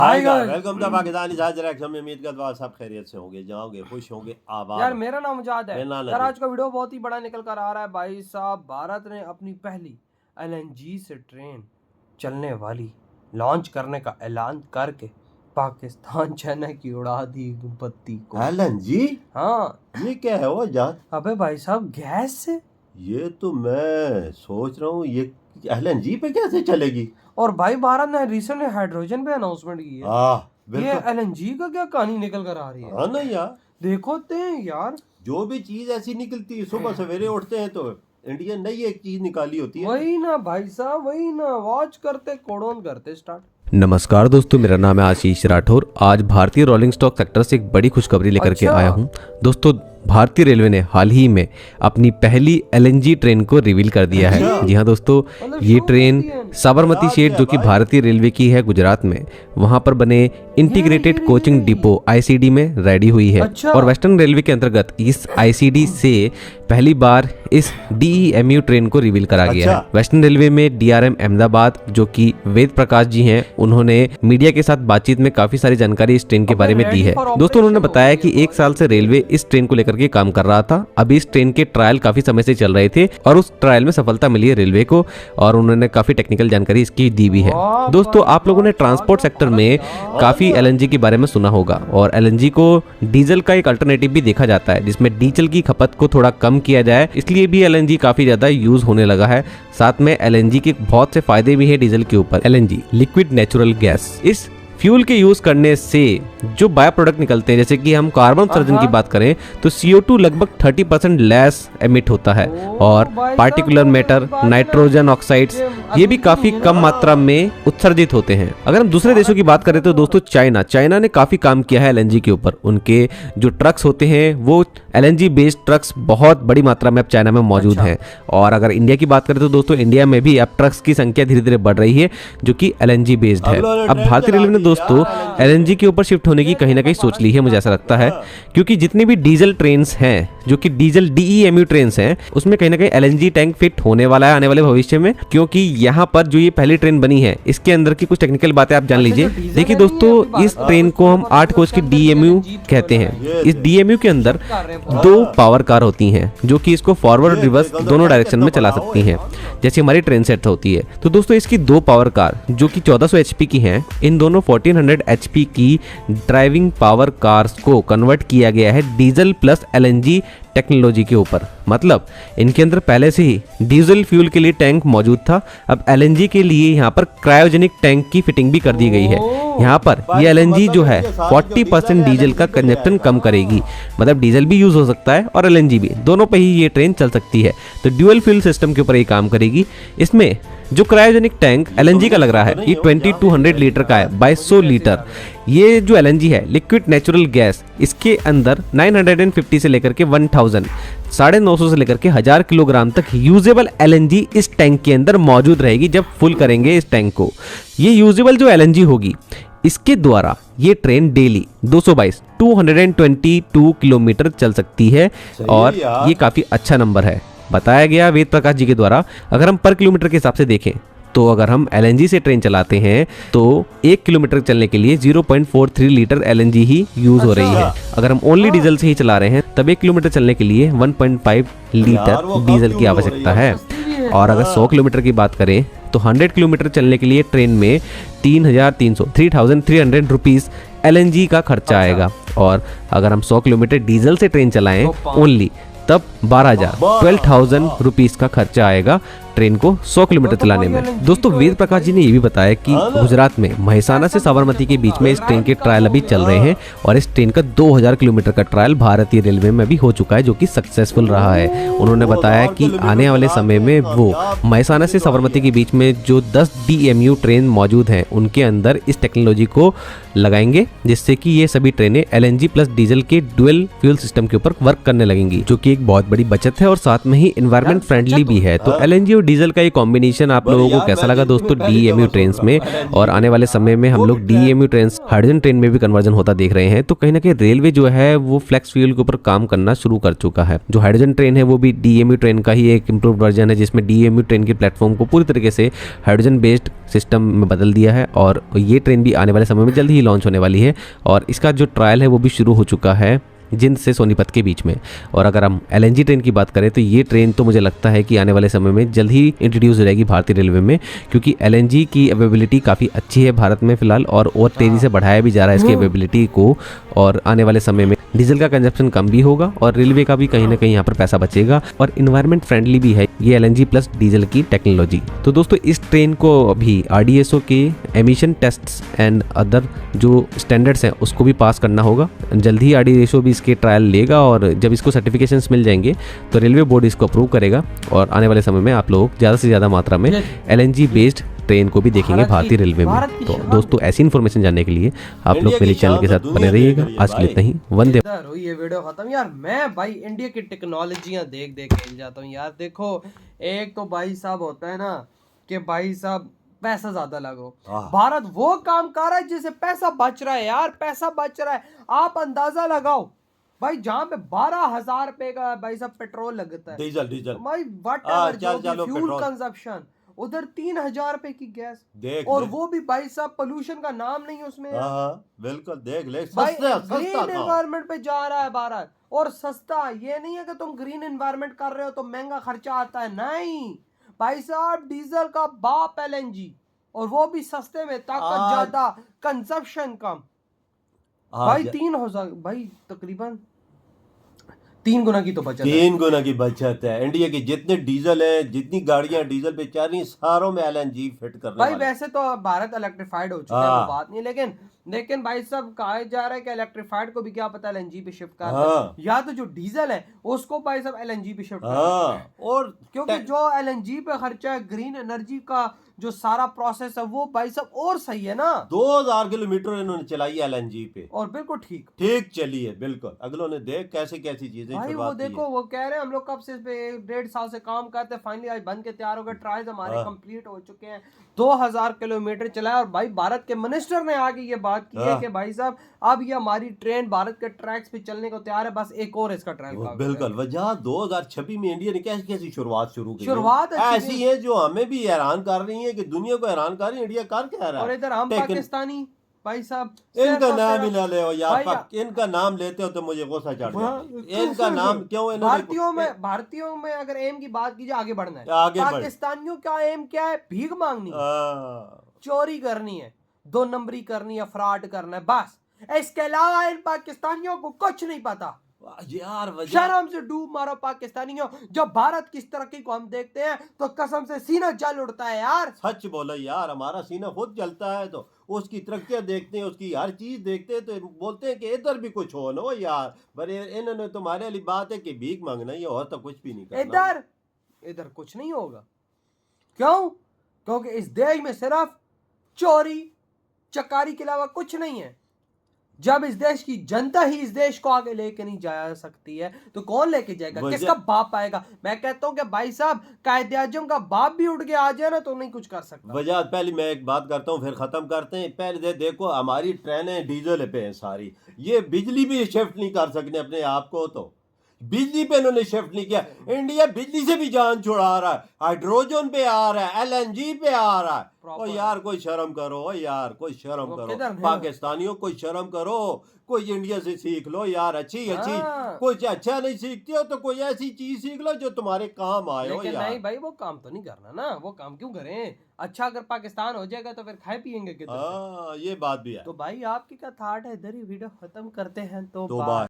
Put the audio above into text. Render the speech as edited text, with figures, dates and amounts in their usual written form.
Hi guys, welcome to Pakistani जहाज direction में। उम्मीद करता हूँ सब खैरियत से होंगे, जाओगे, खुश होंगे, आबाद। यार मेरा नाम मुजाद है। मेरा नाम यार नदीम। आज का वीडियो बहुत ही बड़ा निकल कर आ रहा है भाई साहब। भारत ने अपनी पहली एलएनजी से ट्रेन चलने वाली लॉन्च करने का ऐलान करके पाकिस्तान चाइना की उड़ा दी बत्ती को। एलएनजी? हाँ, ये क्या है वो जान? अबे भाई साहब गैस से। ये तो मैं सोच रहा हूँ ये एलएनजी पे कैसे चलेगी। और भाई भारत ने रिसेंटली हाइड्रोजन पे अनाउंसमेंट की है। ये बिल्कुल। एलएनजी का क्या कहानी निकल कर आ रही है। हाँ ना यार, देखो ते यार, जो भी चीज ऐसी निकलती है, सुबह सवेरे उठते हैं तो इंडिया नई एक चीज निकाली होती है। वही ना भाई साहब, वही ना, वॉच करते कोडोन करते स्टार्ट। नमस्कार दोस्तों, मेरा नाम है आशीष राठौर। आज भारतीय रोलिंग स्टॉक सेक्टर से एक बड़ी खुशखबरी लेकर के आया हूं। दोस्तों, भारतीय रेलवे ने हाल ही में अपनी पहली एलएनजी ट्रेन को रिवील कर दिया है। जी हां दोस्तों, ये ट्रेन साबरमती शेड जो कि भारतीय रेलवे की है गुजरात में, वहां पर बने इंटीग्रेटेड कोचिंग डिपो आईसीडी में रेडी हुई है। और वेस्टर्न रेलवे के अंतर्गत इस आईसीडी से पहली बार इस डीईएमयू ट्रेन को रिवील करा गया है। वेस्टर्न रेलवे में डीआरएम अहमदाबाद जो कि वेद प्रकाश जी हैं, उन्होंने मीडिया के साथ बातचीत में काफी सारी जानकारी इस ट्रेन के बारे में दी है। दोस्तों, उन्होंने बताया कि 1 साल से रेलवे इस ट्रेन को लेकर के काम कर रहा था। अभी इस ट्रेन के ट्रायल काफी समय से चल रहे थे और उस ट्रायल में सफलता मिली है रेलवे को, और उन्होंने काफी टेक्निकल जानकारी इसकी दी भी है। दोस्तों, आप लोगों ने ट्रांसपोर्ट सेक्टर में काफी एलएनजी के बारे में सुना होगा, और एलएनजी को डीजल का एक अल्टरनेटिव भी देखा जाता है, जिसमें डीजल की खपत को थोड़ा कम किया जाए, इसलिए भी एलएनजी काफी ज्यादा यूज होने लगा है। साथ में एलएनजी के बहुत से फायदे भी है डीजल के ऊपर। एलएनजी लिक्विड नेचुरल गैस, इस फ्यूल के यूज करने से जो बायो प्रोडक्ट निकलते हैं, जैसे कि हम कार्बन उत्सर्जन की बात करें तो CO2 लगभग 30% लेस एमिट होता है, और पार्टिकुलर मैटर, नाइट्रोजन ऑक्साइड्स, ये भी काफी कम मात्रा में उत्सर्जित होते हैं। अगर हम दूसरे देशों की बात करें तो दोस्तों, चाइना ने काफी काम किया है एलएनजी के ऊपर। उनके जो ट्रक्स होते हैं वो एलएनजी बेस्ड ट्रक्स बहुत बड़ी मात्रा में अब चाइना में मौजूद हैं। और अगर इंडिया की बात करें तो दोस्तों, इंडिया में भी अब ट्रक्स की संख्या धीरे धीरे बढ़ रही है जो कि एलएनजी बेस्ड है। अब भारतीय रेलवे ने दोस्तों एलएनजी के ऊपर शिफ्ट होने की कहीं ना कहीं सोच ली है, मुझे ऐसा लगता है, क्योंकि जितनी भी डीजल ट्रेन्स हैं जो कि डीजल डीईएमयू ट्रेन्स हैं, उसमें कहीं ना कहीं एलएनजी टैंक फिट होने वाला है आने वाले भविष्य में। क्योंकि यहाँ पर जो ये पहली ट्रेन बनी है, इसके अंदर की कुछ टेक्निकल बातें आप जान लीजिए। देखिए दोस्तों, इस ट्रेन को हम 8 कोच की डीएमयू कहते हैं। इस डीएमयू के अंदर 2 पावर कार होती हैं जो कि इसको फॉरवर्ड रिवर्स दोनों डायरेक्शन में चला सकती हैं, जैसे हमारी ट्रेन सेट होती है। तो दोस्तों, इसकी 2 पावर कार जो कि 1400 HP की हैं, इन दोनों 1400 HP की ड्राइविंग पावर कार्स को कन्वर्ट किया गया है डीजल प्लस एलएनजी टेक्नोलॉजी के ऊपर। मतलब इनके अंदर पहले से ही डीजल फ्यूल के लिए टैंक मौजूद था, अब एलएनजी के लिए यहाँ पर क्रायोजेनिक टैंक की फिटिंग भी कर दी गई है। यहाँ पर ये एलएनजी जो है 40% डीजल का कंजप्शन कम करेगी। मतलब डीजल भी यूज हो सकता है और एलएनजी भी, दोनों पे ही ये ट्रेन चल सकती है। तो ड्यूअल फ्यूल सिस्टम के ऊपर ये काम करेगी। इसमें जो क्रायोजेनिक टैंक एलएनजी का लग रहा है, ये 2200 लीटर का है, 2200 लीटर। ये जो एलएनजी है, लिक्विड नेचुरल गैस, इसके अंदर 950 से लेकर के 1000, 950 से लेकर के 1000 किलोग्राम तक यूजेबल एलएनजी इस टैंक के अंदर मौजूद रहेगी जब फुल करेंगे इस टैंक को। ये यूजेबल जो एलएनजी होगी, इसके द्वारा ये ट्रेन डेली 222 किलोमीटर चल सकती है, और ये काफी अच्छा नंबर है। बताया गया वेद प्रकाश जी के द्वारा, अगर हम पर किलोमीटर के हिसाब से देखें तो अगर हम एलएनजी से ट्रेन चलाते हैं तो 1 किलोमीटर चलने के लिए 0.43 लीटर एलएनजी ही यूज हो रही है। अगर हम ओनली डीजल से ही चला रहे हैं तब 1 किलोमीटर चलने के लिए 1.5 लीटर डीजल की आवश्यकता है। और अगर 100 किलोमीटर की बात करें तो 100 किलोमीटर चलने के लिए ट्रेन में 3300 रुपीज एलएनजी का खर्चा आएगा। और अगर हम 100 किलोमीटर डीजल से ट्रेन चलाएं ओनली, तब 12,000 रुपीज का खर्चा आएगा ट्रेन को 100 किलोमीटर चलाने में। दोस्तों, वेद प्रकाश जी ने ये भी बताया कि गुजरात में महिसाना से साबरमती के बीच में इस ट्रेन के ट्रायल अभी चल रहे हैं, और इस ट्रेन का 2000 किलोमीटर का ट्रायल भारतीय रेलवे में भी हो चुका है जो कि सक्सेसफुल रहा है। उन्होंने बताया कि आने वाले समय में वो महिसाना से साबरमती के बीच में जो 10 डीएमयू ट्रेन मौजूद हैं, उनके अंदर इस टेक्नोलॉजी को लगाएंगे, जिससे कि ये सभी ट्रेनें एलएनजी प्लस डीजल के डुअल फ्यूल सिस्टम के ऊपर वर्क करने लगेंगी, जो कि एक बहुत बड़ी बचत है और साथ में ही एनवायरमेंट फ्रेंडली भी है। तो एलएनजी और और डीजल का ये कॉम्बिनेशन आप लोगों को कैसा लगा दोस्तों डीएमयू ट्रेन में? और आने वाले समय में हम लोग डीएमयू ट्रेन हाइड्रोजन ट्रेन में भी कन्वर्जन होता देख रहे हैं। तो कहीं ना कहीं रेलवे जो है वो फ्लेक्स फ्यूल के ऊपर काम करना शुरू कर चुका है। जो हाइड्रोजन ट्रेन है वो भी डीएमयू ट्रेन का ही एक इम्प्रूव वर्जन है, जिसमें डीएमयू ट्रेन के प्लेटफॉर्म को पूरी तरीके से हाइड्रोजन बेस्ड सिस्टम में बदल दिया है। और ये ट्रेन भी आने वाले समय में जल्द ही लॉन्च होने वाली है और इसका जो ट्रायल है वो भी शुरू हो चुका है जिंद से सोनीपत के बीच में। और अगर हम एलएनजी ट्रेन की बात करें तो ये ट्रेन तो मुझे लगता है कि आने वाले समय में जल्द ही इंट्रोड्यूस हो जाएगी भारतीय रेलवे में, क्योंकि एलएनजी की अवेलेबिलिटी काफ़ी अच्छी है भारत में फिलहाल और तेज़ी से बढ़ाया भी जा रहा है इसकी अवेलेबिलिटी को। और आने वाले समय में डीजल का कंजप्शन कम भी होगा और रेलवे का भी कहीं ना कहीं यहाँ पर पैसा बचेगा और इन्वायरमेंट फ्रेंडली भी है ये एलएनजी प्लस डीजल की टेक्नोलॉजी। तो दोस्तों इस ट्रेन को अभी आरडीएसओ के एमिशन टेस्ट्स एंड अदर जो स्टैंडर्ड्स हैं उसको भी पास करना होगा। जल्द ही आरडीएसओ भी इसके ट्रायल लेगा और जब इसको सर्टिफिकेशंस मिल जाएंगे तो रेलवे बोर्ड इसको अप्रूव करेगा और आने वाले समय में आप लोग ज़्यादा से ज़्यादा मात्रा में एलएनजी बेस्ड ट्रेन को भी देखेंगे भारतीय रेलवे में। तो दोस्तों ऐसी इन्फॉर्मेशन जानने के लिए आप लोग मेरे चैनल के साथ बने रहिएगा। आज के लिए इतना ही, वंदे। ये वीडियो खत्म यार। मैं भाई इंडिया की टेक्नोलॉजियां देख देख के हिल जाता हूँ यार। देखो एक तो भाई साहब होता है ना कि भाई साहब पैसा ज्यादा लगो, भारत वो काम कर रहा है जिससे पैसा बच रहा है यार, पैसा बच रहा है। आप अंदाजा लगाओ भाई जहाँ पे 12,000 रुपए का भाई साहब पेट्रोल लगता है, डीजल भाई वट एवर फ्यूल कंजप्शन, उधर 3,000 रुपए की गैस और वो भी भाई साहब पोल्यूशन का नाम नहीं उसमें। बिल्कुल देख ले भाई ग्रीन एनवायरनमेंट पे जा रहा है भारत और सस्ता। ये नहीं है कि तुम ग्रीन एनवायरनमेंट कर रहे हो तो महंगा खर्चा आता है, नहीं भाई साहब डीजल का बाप एलएनजी और वो भी सस्ते में, ताकत ज्यादा, कंजप्शन कम। भाई 3,000 भाई तकरीबन 3 गुना की तो बचत है। 3 गुना की बचत है। इंडिया की जितने डीजल है, जितनी गाड़ियां डीजल पे चल रही सारों में एलएनजी फिट करने भाई वैसे तो भारत इलेक्ट्रिफाइड हो चुका है, वो बात नहीं, लेकिन भाई साहब कहा जा रहा है कि इलेक्ट्रिफाइड को भी क्या पता एलएनजी पे शिफ्ट कर दें, या तो जो डीजल है उसको भाई साहब एलएनजी पे शिफ्ट कर। और क्योंकि जो एलएनजी पे खर्चा है, ग्रीन एनर्जी का जो सारा प्रोसेस है वो भाई साहब और सही है ना। 2,000 किलोमीटर इन्होंने चलाई है एलएनजी पे और बिल्कुल ठीक चली है बिल्कुल। अगलों ने देख कैसी चीजें भाई वो देखो वो कह रहे हैं हम लोग कब से 1.5 साल से काम करते हैं, फाइनली आज बन के तैयार हो गए, ट्रायल्स हमारे कंप्लीट हो चुके हैं, 2,000 किलोमीटर चलाया। और भाई भारत के मिनिस्टर ने आगे ये बात की है कि भाई साहब अब ये हमारी ट्रेन भारत के ट्रैक्स पे चलने को तैयार है, बस एक और इसका ट्रायल बिल्कुल। वजह 2026 में इंडिया ने कैसी शुरुआत शुरू की, शुरुआत ऐसी है जो हमें भी हैरान कर रही है कि दुनिया को हैरान कर रही है, इंडिया कर क्या रहा है। और इधर हम पाकिस्तानी भाई साहब इनका नाम ही ना ले यार, इनका नाम लेते हो तो मुझे गुस्सा चढ़ जाता है। इनका नाम क्यों? भारतीयों में अगर एम की बात कीजिए आगे बढ़ना है, पाकिस्तानियों का एम क्या है? भीख मांगनी है, चोरी करनी है, 2 नंबरी करनी है, फ्रॉड करना है, बस। इसके अलावा इन पाकिस्तानियों को कुछ नहीं पता यार। शर्म से डूब मारो पाकिस्तानियों। जब भारत की तरक्की को हम देखते हैं तो कसम से सीना जल उठता है यार। सच बोला यार, हमारा सीना खुद जलता है तो उसकी तरक्कियां देखते हैं, उसकी हर चीज देखते हैं तो बोलते हैं कि इधर भी कुछ हो ना यार। पर इन्होंने तुम्हारे लिए बात है कि भीख मांगना ही, और तो कुछ भी नहीं करना। इधर कुछ नहीं होगा। क्यों? क्योंकि इस देश में सिर्फ चोरी चकारी के अलावा कुछ नहीं है। जब इस देश की जनता ही इस देश को आगे लेके नहीं जा सकती है तो कौन लेके जाएगा? किसका बाप आएगा? मैं कहता हूं कि भाई साहब कायदे आजम का बाप भी उठ के आ जाए ना तो नहीं कुछ कर सकता। वजह पहले मैं एक बात करता हूं फिर खत्म करते हैं। पहले देखो हमारी ट्रेनें डीजल पे हैं सारी, ये बिजली भी शिफ्ट नहीं कर सकते अपने आप को, तो बिजली पे इन्होंने शिफ्ट नहीं किया। इंडिया बिजली से भी जान छुड़ा रहा है, हाइड्रोजन पे आ रहा है, एलएनजी पे आ रहा है। ओ यार कोई शर्म करो, यार कोई शर्म करो, पाकिस्तानियों कोई शर्म करो, कोई इंडिया से सीख लो यार। अच्छी कोई अच्छा नहीं सीखती हो तो कोई ऐसी चीज सीख लो जो तुम्हारे काम आए हो यार। नहीं भाई वो काम तो नहीं करना ना, वो काम क्यों करें? अच्छा अगर पाकिस्तान हो जाएगा तो फिर खाए पियेंगे किधर? ये बात भी है। तो भाई आपकी क्या थॉट है? इधर ही वीडियो खत्म करते हैं तो